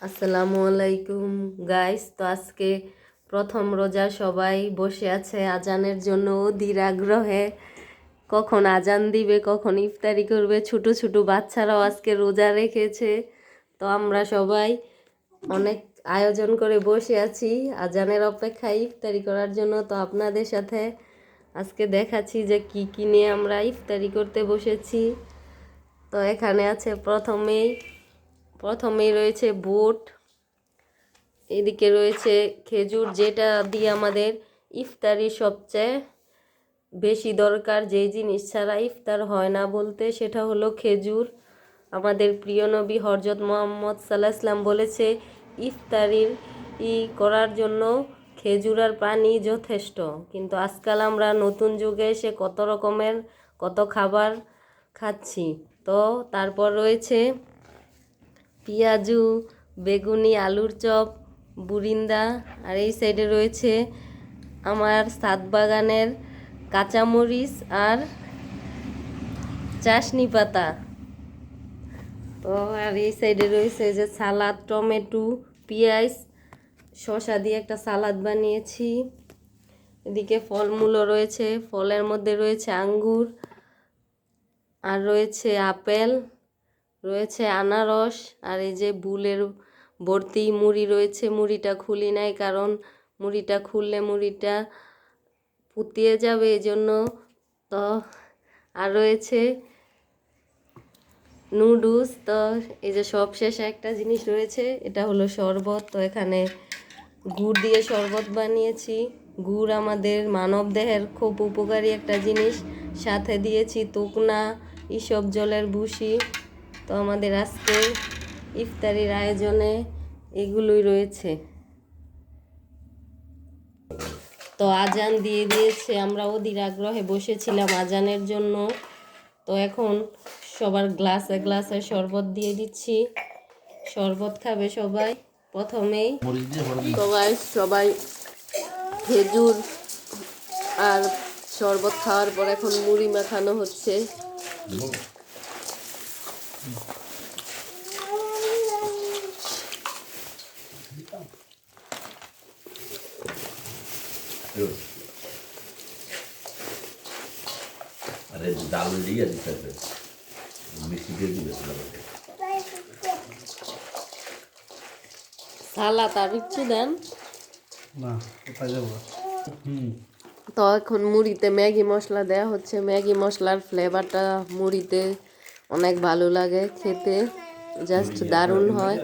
আসসালামু আলাইকুম গাইস। তো আজকে প্রথম রোজা, সবাই বসে আছে আজানের জন্য অধীর আগ্রহে। কখন আজান দিবে, কখন ইফতারি করবে। ছোট ছোট বাচ্চারাও আজকে রোজা রেখেছে। তো আমরা সবাই অনেক আয়োজন করে বসে আছি আজানের অপেক্ষায় ইফতারি করার জন্য। তো আপনাদের সাথে আজকে দেখাচ্ছি যে কি কি নিয়ে আমরা ইফতারি করতে বসেছি। তো এখানে আছে প্রথমেই রয়েছে বুট, এদিকে রয়েছে খেজুর, যেটা দিয়ে আমাদের ইফতারি সবচেয়ে বেশি দরকার। যেই জিনিস ছাড়া ইফতার হয় না বলতে সেটা হলো খেজুর। আমাদের প্রিয় নবী হযরত মুহাম্মদ সাল্লাল্লাহু আলাইহি ওয়াসাল্লাম বলেছে ইফতারির করার জন্য খেজুর আর পানি যথেষ্ট। কিন্তু আজকাল আমরা নতুন যুগে এসে কত খাবার খাচ্ছি। তো তারপর রয়েছে পেঁয়াজু, বেগুনি, আলুর চপ, বুরিন্দা, আর এই সাইডে রয়েছে আমার ছাদ বাগানের কাঁচামরিচ আর চাশনি পাতা। তো আর এই সাইডে রয়েছে যে সালাদ, টমেটো, পেঁয়াজ, শসা দিয়ে একটা সালাদ বানিয়েছি। এদিকে ফলমূলও রয়েছে, ফলের মধ্যে রয়েছে আঙ্গুর, আর রয়েছে আপেল, রয়েছে আনারস, আর এই যে বুলের ভর্তি মুড়ি রয়েছে। মুড়িটা খুলি নাই, কারণ মুড়িটা খুললে মুড়িটা পুতিয়ে যাবে, এই জন্য। তো আর রয়েছে নুডলস। তো এই যে সবশেষে একটা জিনিস রয়েছে, এটা হলো শরবত। তো এখানে গুড় দিয়ে শরবত বানিয়েছি। গুড় আমাদের মানব দেহের খুব উপকারী একটা জিনিস। সাথে দিয়েছি তুকনা, ইসব জলের ভুসি। তো আমাদের আজকে ইফতারির আয়োজনে এগুলোই রয়েছে। তো আজান দিয়ে দিয়েছে, আমরা অধীর আগ্রহে বসেছিলাম আজানের জন্য। তো এখন সবার গ্লাসে গ্লাসে শরবত দিয়ে দিচ্ছি। শরবত খাবে সবাই। প্রথমেই সবাই খেজুর আর শরবত খাওয়ার পর এখন মুড়ি মাখানো হচ্ছে। আরে ডাল দিয়ে দিতে হবে, মিষ্টি দিয়ে দিবে সালাদ আর একটু দেন না, কোথায় যাবো? তো এখন মুড়িতে ম্যাগি মশলা দেওয়া হচ্ছে। ম্যাগি মশলার ফ্লেভারটা মুড়িতে অনেক ভালো লাগে খেতে, জাস্ট দারুণ হয়।